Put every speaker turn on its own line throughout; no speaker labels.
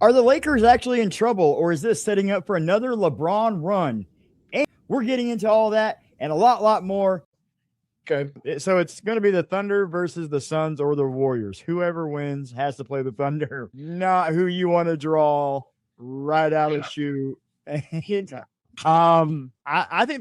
Are the Lakers actually in trouble, or is this setting up for another LeBron run? And we're getting into all that and a lot more.
Okay.
So it's going to be the Thunder versus the Suns or the Warriors. Whoever wins has to play the Thunder, not who you want to draw right out of the chute. I think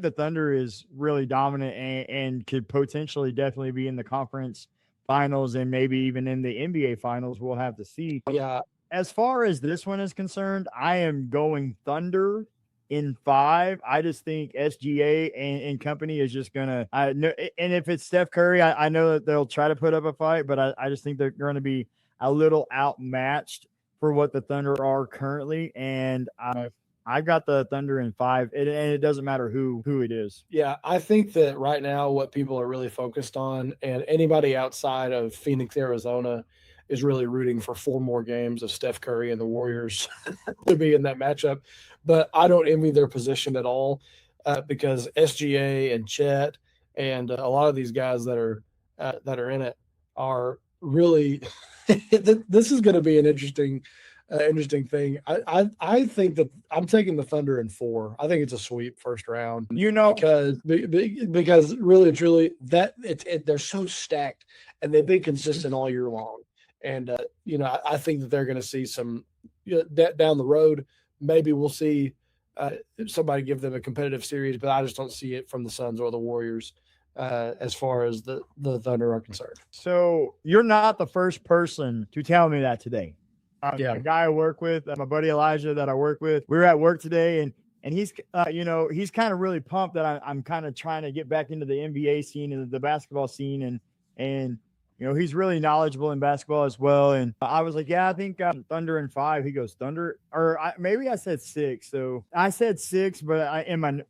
the Thunder is really dominant and could potentially definitely be in the conference finals and maybe even in the NBA finals. We'll have to see.
Yeah.
As far as this one is concerned, I am going Thunder in 5. I just think SGA and company is just gonna. I know, and if it's Steph Curry, I know that they'll try to put up a fight, but I just think they're going to be a little outmatched for what the Thunder are currently, and I got the Thunder in 5, and it doesn't matter who it is.
Yeah, I think that right now what people are really focused on, and anybody outside of Phoenix, Arizona, is really rooting for 4 more games of Steph Curry and the Warriors to be in that matchup. But I don't envy their position at all because SGA and Chet and a lot of these guys that are in it are really. This is going to be an interesting thing. I think that I'm taking the Thunder in 4. I think it's a sweep first round. Because really truly that they're so stacked and they've been consistent all year long. And I think that they're going to see some down the road. Maybe we'll see somebody give them a competitive series, but I just don't see it from the Suns or the Warriors as far as the Thunder are concerned.
So you're not the first person to tell me that today.
Yeah.
A guy I work with, my buddy Elijah that I work with, we were at work today, and he's he's kind of really pumped that I'm kind of trying to get back into the NBA scene and the basketball scene, and he's really knowledgeable in basketball as well. And I was like, yeah, I think Thunder in 5. He goes Thunder, or maybe I said 6. So I said 6, but in my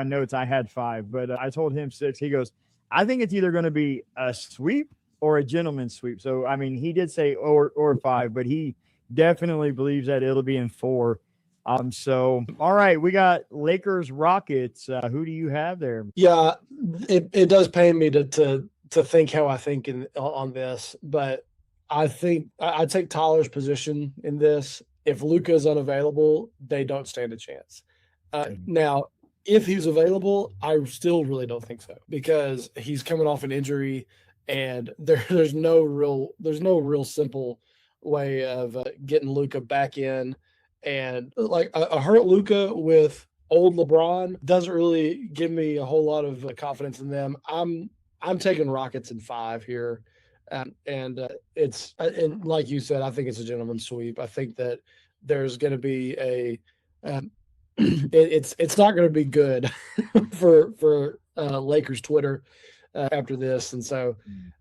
notes I had 5, but I told him 6. He goes, I think it's either going to be a sweep or a gentleman's sweep. So I mean, he did say or 5, but he definitely believes that it'll be in 4. So all right, we got Lakers Rockets. Who do you have there?
Yeah, it does pain me to think how I think on this, but I think I take Tyler's position in this. If Luka is unavailable, they don't stand a chance. Now, if he's available, I still really don't think so because he's coming off an injury, and there's no real simple way of getting Luka back in, and like a hurt Luka with old LeBron doesn't really give me a whole lot of confidence in them. I'm taking Rockets in 5 here, and like you said, I think it's a gentleman's sweep. I think that there's going to be a it's not going to be good for Lakers Twitter after this, and so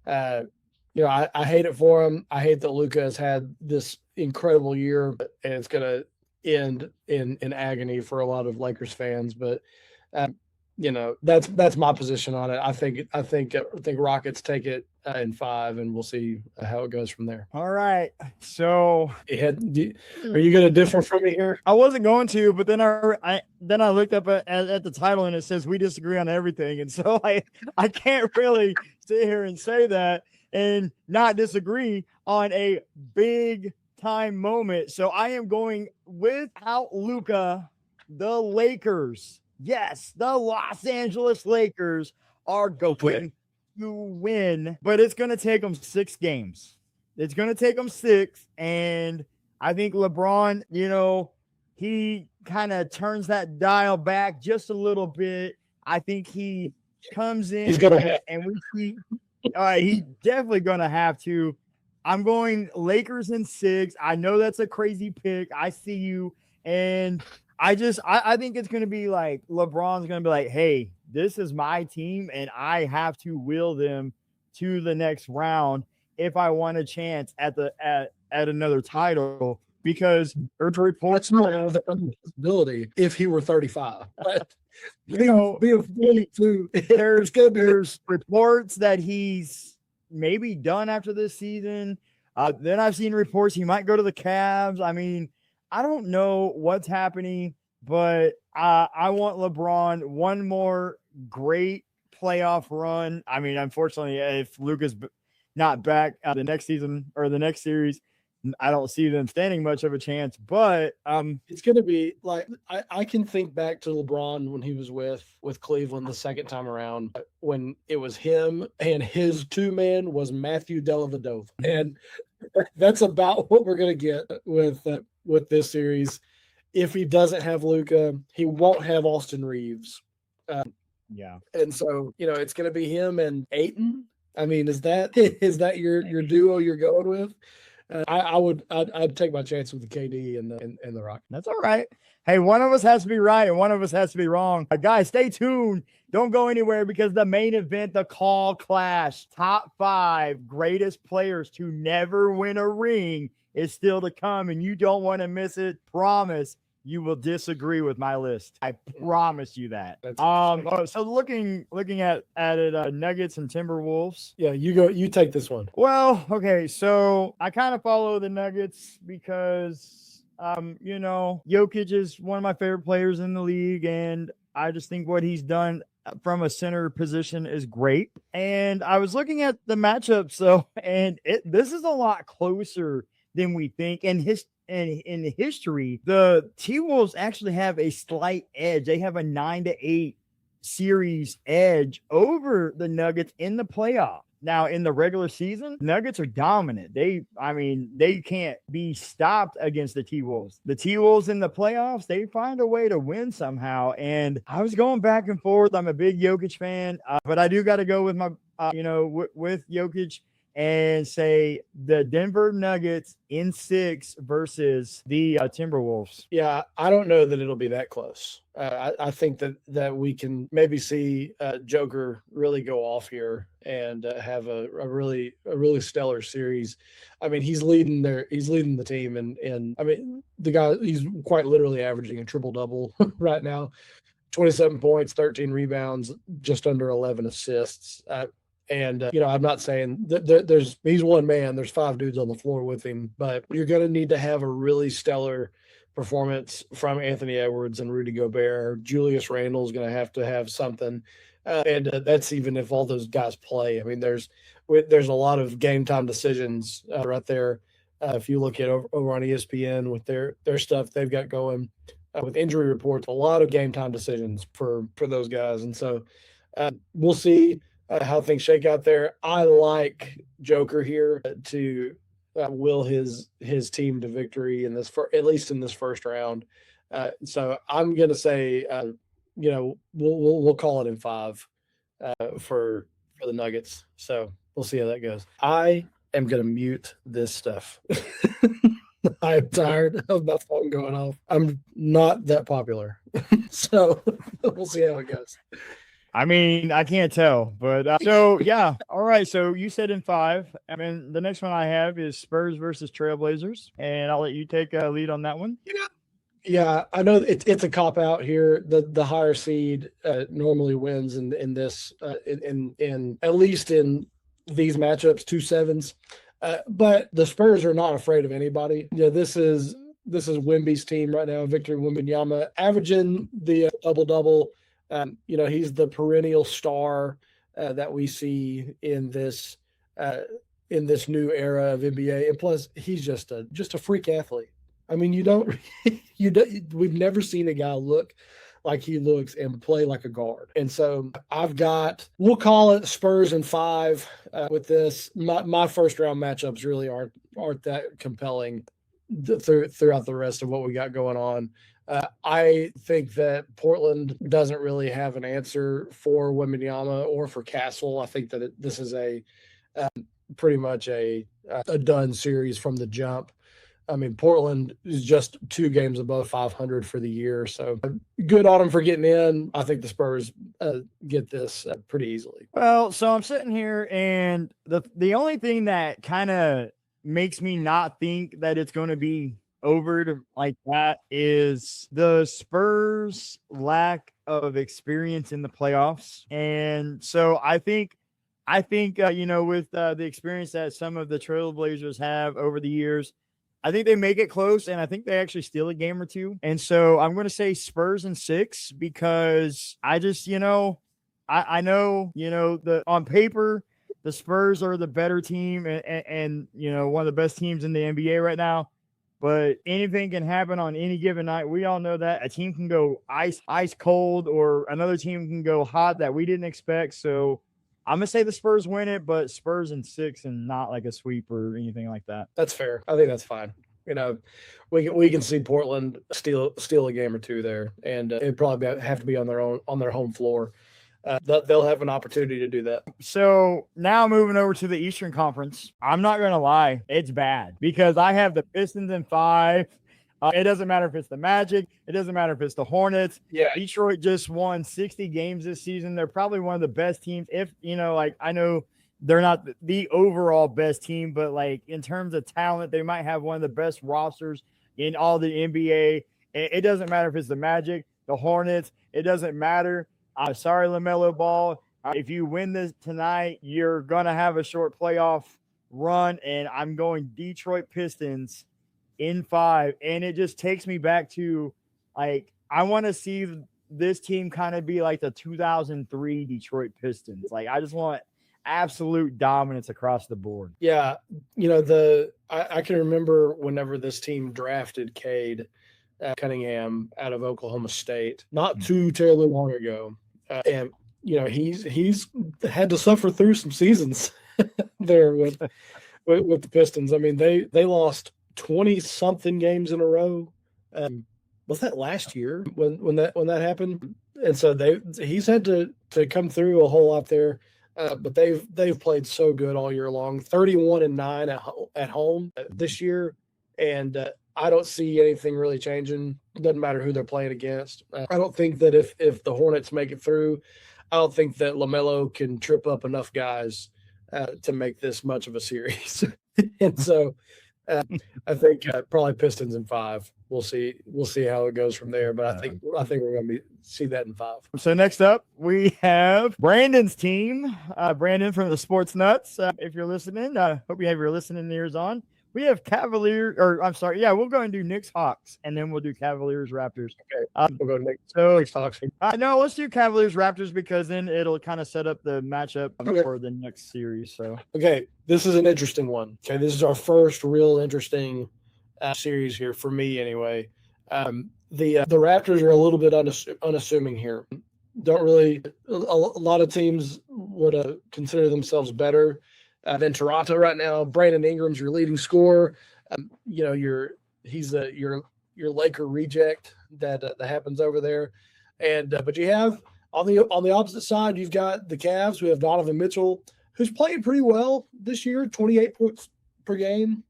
I hate it for him. I hate that Luka has had this incredible year, and it's going to end in agony for a lot of Lakers fans, but. That's my position on it. I think Rockets take it in 5, and we'll see how it goes from there.
All right. So
are you going to differ from me here?
I wasn't going to, but then I looked up at the title and it says we disagree on everything, and so I can't really sit here and say that and not disagree on a big time moment. So I am going without Luka, the Lakers. Yes, the Los Angeles Lakers are going to win, but it's going to take them 6 games. It's going to take them 6, and I think LeBron, he kind of turns that dial back just a little bit. I think he comes in.
He's going to have,
and we see. He's definitely going to have to. I'm going Lakers in 6. I know that's a crazy pick. I see you, and I think it's going to be like LeBron's going to be like, hey, this is my team, and I have to will them to the next round if I want a chance at another title, because
there's reports of the possibility if he were 35.
There's reports that he's maybe done after this season. Then I've seen reports he might go to the Cavs. I mean, I don't know what's happening, but I want LeBron one more great playoff run. I mean, unfortunately, if Luka's not back the next season or the next series, I don't see them standing much of a chance. But
it's going to be like I can think back to LeBron when he was with Cleveland the second time around, when it was him and his two-man was Matthew Dellavedova, and that's about what we're going to get with this series. If he doesn't have Luka, he won't have Austin Reeves.
Yeah.
And so, it's going to be him and Ayton. I mean, is that your duo you're going with? I'd take my chance with the KD and the Rock.
That's all right. Hey, one of us has to be right and one of us has to be wrong. Guys, stay tuned. Don't go anywhere, because the main event, the Coll Clash, top 5 greatest players to never win a ring, is still to come, and you don't want to miss it. Promise. You will disagree with my list. I promise you that. So looking at it, Nuggets and Timberwolves.
Yeah, you take this one.
Well, okay, so I kind of follow the Nuggets because Jokic is one of my favorite players in the league, and I just think what he's done from a center position is great. And I was looking at the matchups, and this is a lot closer than we think. And in history, the T-Wolves actually have a slight edge. They have a 9-8 series edge over the Nuggets in the playoff. Now, in the regular season, Nuggets are dominant. They can't be stopped against the T-Wolves. The T-Wolves in the playoffs, they find a way to win somehow. And I was going back and forth. I'm a big Jokic fan, but I do got to go with my, with Jokic, and say the Denver Nuggets in 6 versus the Timberwolves.
Yeah, I don't know that it'll be that close. I think that we can maybe see Joker really go off here and have a really stellar series. I mean, he's leading the team, and I mean, the guy, he's quite literally averaging a triple-double right now. 27 points, 13 rebounds, just under 11 assists. And, I'm not saying that he's one man, there's 5 dudes on the floor with him, but you're going to need to have a really stellar performance from Anthony Edwards and Rudy Gobert. Julius Randle is going to have something. And that's even if all those guys play. I mean, there's a lot of game time decisions right there. If you look at over on ESPN with their stuff they've got going with injury reports, a lot of game time decisions for those guys. And so we'll see how things shake out there. I like Joker here to will his team to victory in this, at least in this first round. So I'm going to say, we'll call it in 5 for the Nuggets. So we'll see how that goes. I am going to mute this stuff. I'm tired of my phone going off. I'm not that popular. So we'll see how it goes.
I mean, I can't tell, but so yeah. All right. So you said in 5. I mean, the next one I have is Spurs versus Trailblazers, and I'll let you take a lead on that one.
Yeah. I know it's a cop out here. The higher seed normally wins in this in at least in these matchups, 2 7s. But the Spurs are not afraid of anybody. Yeah, this is Wemby's team right now. Victor Wembanyama averaging the double-double. He's the perennial star that we see in this new era of NBA, and plus he's just a freak athlete. I mean, we've never seen a guy look like he looks and play like a guard. And so we'll call it Spurs in 5 with this. My first round matchups really aren't that compelling throughout the rest of what we got going on. I think that Portland doesn't really have an answer for Wembanyama or for Castle. I think that this is a pretty much a done series from the jump. I mean, Portland is just 2 games above 500 for the year, so good on them for getting in. I think the Spurs get this pretty easily.
Well, so I'm sitting here, and the only thing that kind of makes me not think that it's going to be over like that is the Spurs' lack of experience in the playoffs. And so I think with the experience that some of the Trailblazers have over the years, I think they make it close, and I think they actually steal a game or 2. And so I'm going to say Spurs in 6, because I just, I know, on paper, the Spurs are the better team and one of the best teams in the NBA right now. But anything can happen on any given night. We all know that a team can go ice cold, or another team can go hot that we didn't expect. So I'm gonna say the Spurs win it, but Spurs in 6 and not like a sweep or anything like that.
That's fair. I think that's fine. We can see Portland steal a game or two there, and it'd probably have to be on their home floor. They'll have an opportunity to do that.
So now moving over to the Eastern Conference, I'm not going to lie, it's bad because I have the Pistons in 5. It doesn't matter if it's the Magic. It doesn't matter if it's the Hornets.
Yeah.
Detroit just won 60 games this season. They're probably one of the best teams. If, I know they're not the overall best team, but like in terms of talent, they might have one of the best rosters in all the NBA. It doesn't matter if it's the Magic, the Hornets. It doesn't matter. Sorry, LaMelo Ball. If you win this tonight, you're going to have a short playoff run, and I'm going Detroit Pistons in 5. And it just takes me back to, like, I want to see this team kind of be like the 2003 Detroit Pistons. Like, I just want absolute dominance across the board.
Yeah. I can remember whenever this team drafted Cade Cunningham out of Oklahoma State, not too terribly long ago. And he's had to suffer through some seasons there with the Pistons. I mean, they lost 20 something games in a row. Was that last year when that happened? And so he's had to come through a whole lot there. But they've played so good all year long. 31-9 at home this year, and I don't see anything really changing. It doesn't matter who they're playing against. I don't think that if the Hornets make it through, I don't think that LaMelo can trip up enough guys to make this much of a series. And so I think probably Pistons in 5. We'll see how it goes from there. But I think we're going to see that in 5.
So next up, we have Brandon's team. Brandon from the Sports Nuts. If you're listening, hope you have your listening ears on. We have we'll go and do Knicks Hawks, and then we'll do Cavaliers Raptors.
Okay, we'll go Knicks Hawks.
No, let's do Cavaliers Raptors because then it'll kind of set up the matchup for the next series. So
okay, this is an interesting one. Okay, this is our first real interesting series here for me anyway. The Raptors are a little bit unassuming here. Don't really a lot of teams would consider themselves better than Toronto right now. Brandon Ingram's your leading scorer. He's your Laker reject that happens over there. And but you have on the opposite side, you've got the Cavs. We have Donovan Mitchell, who's playing pretty well this year, 28 points per game,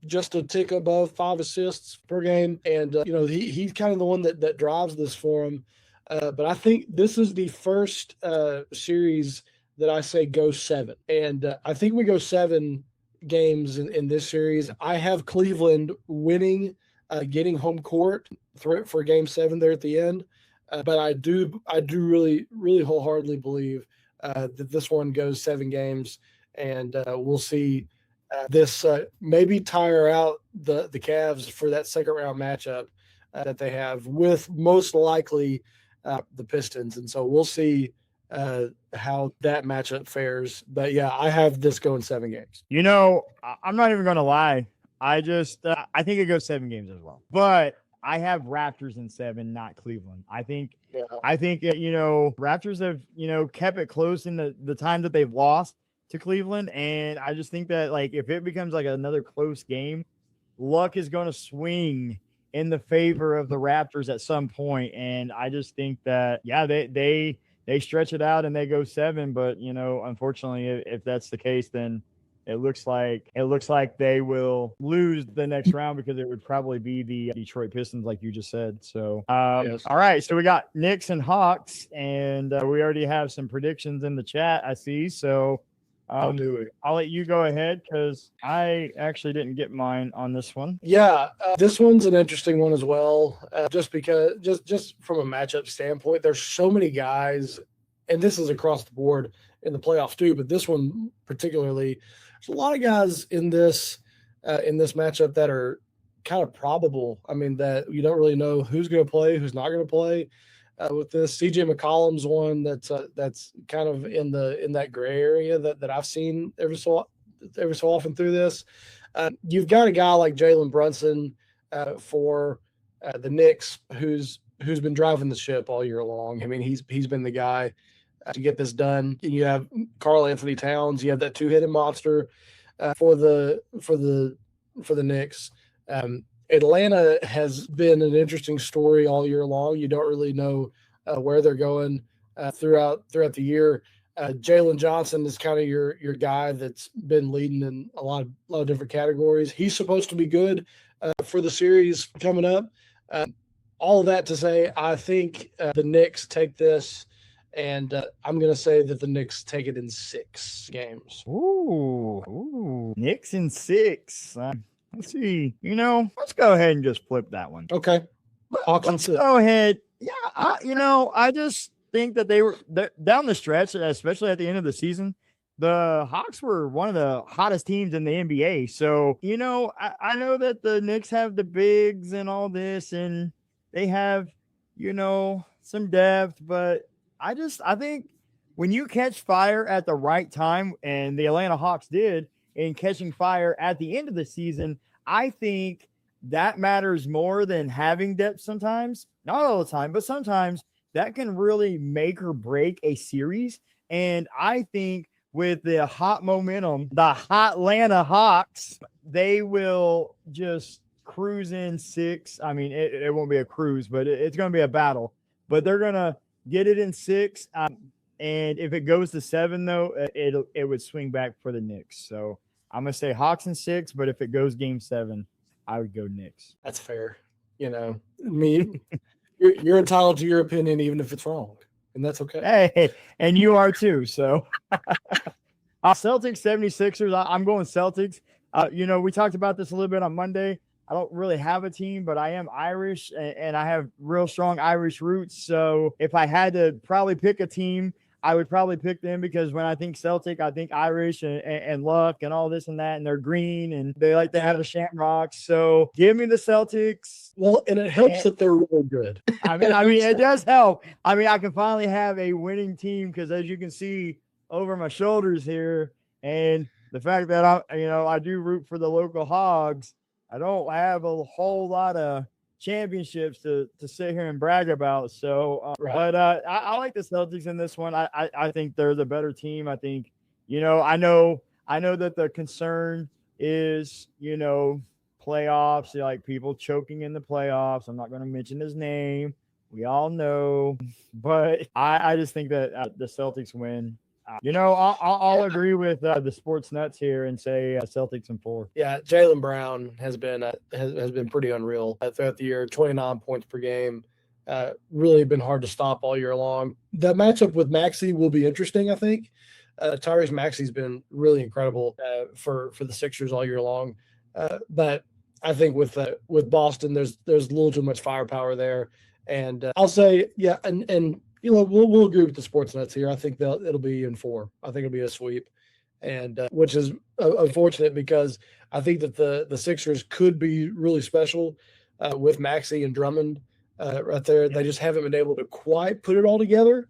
just a tick above 5 assists per game. And he's kind of the one that drives this for him. But I think this is the first series that I say go 7. And I think we go 7 games in this series. I have Cleveland winning, getting home court for game 7 there at the end. But I do really, really wholeheartedly believe that this one goes 7 games, and we'll see this maybe tire out the Cavs for that second round matchup that they have with most likely the Pistons. And so we'll see how that matchup fares. But yeah, I have this going 7 games.
I'm not even going to lie. I just I think it goes 7 games as well. But I have Raptors in 7, not Cleveland. I think Raptors have kept it close in the time that they've lost to Cleveland, and I just think that like if it becomes like another close game, luck is going to swing in the favor of the Raptors at some point. And I just think that they stretch it out and they go 7, but unfortunately, if that's the case, then it looks like they will lose the next round because it would probably be the Detroit Pistons, like you just said. So,
yes.
All right. So we got Knicks and Hawks, and we already have some predictions in the chat, I see. So
I'll do it.
I'll let you go ahead because I actually didn't get mine on this one.
Yeah, this one's an interesting one as well, just because just from a matchup standpoint, there's so many guys, and this is across the board in the playoffs too, but this one particularly, there's a lot of guys in this matchup that are kind of probable. I mean, that you don't really know who's going to play, who's not going to play. with this. CJ McCollum's one that's kind of in that gray area that I've seen every so often through this. You've got a guy like Jalen Brunson for the Knicks who's been driving the ship all year long. I mean, he's been the guy to get this done. You have Karl Anthony Towns. You have that two-headed monster for the Knicks. Atlanta has been an interesting story all year long. You don't really know where they're going throughout the year. Jalen Johnson is kind of your guy that's been leading in a lot of different categories. He's supposed to be good for the series coming up. All of that to say, I think the Knicks take this, and I'm going to say that the Knicks take it in 6 games.
Ooh, Knicks in 6. Let's see. Let's go ahead and just flip that one.
Okay.
Let's go ahead. Yeah, I just think that they were down the stretch, especially at the end of the season. The Hawks were one of the hottest teams in the NBA. So, I know that the Knicks have the bigs and all this, and they have, some depth, but I think when you catch fire at the right time, and the Atlanta Hawks did, in catching fire at the end of the season, I think that matters more than having depth sometimes. Not all the time, but sometimes that can really make or break a series. And I think with the hot momentum, the hot Atlanta Hawks, they will just cruise in 6. I mean, it won't be a cruise, but it's going to be a battle. But they're going to get it in 6. And if it goes to 7, though, it would swing back for the Knicks. So I'm going to say Hawks in 6, but if it goes game 7, I would go Knicks.
That's fair. I mean, you're entitled to your opinion, even if it's wrong, and that's okay.
Hey, and you are too. So Celtics, 76ers, I'm going Celtics. We talked about this a little bit on Monday. I don't really have a team, but I am Irish, and I have real strong Irish roots. So if I had to probably pick a team, I would probably pick them, because when I think Celtic, I think Irish and luck and all this and that, and they're green and they like to have a shamrock. So give me the Celtics.
Well, and it helps that they're really good.
I mean, it does help. I mean, I can finally have a winning team, because as you can see over my shoulders here, and the fact that I do root for the local Hogs, I don't have a whole lot of championships to sit here and brag about. So,
Right.
But I like the Celtics in this one. I think they're the better team. I think, I know that the concern is, playoffs, like people choking in the playoffs. I'm not going to mention his name. We all know, but I just think that the Celtics win. I'll agree with the sports nuts here and say Celtics in 4.
Yeah, Jaylen Brown has been pretty unreal throughout the year. 29 points per game, really been hard to stop all year long. The matchup with Maxey will be interesting, I think. Tyrese Maxey's been really incredible for the Sixers all year long, but I think with Boston, there's a little too much firepower there, and I'll say and. We'll agree with the sports nuts here. I think it'll be in 4. I think it'll be a sweep, and which is unfortunate, because I think that the Sixers could be really special with Maxey and Drummond right there. They just haven't been able to quite put it all together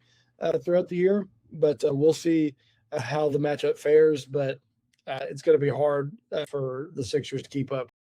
throughout the year, but we'll see how the matchup fares. But it's going to be hard for the Sixers to keep up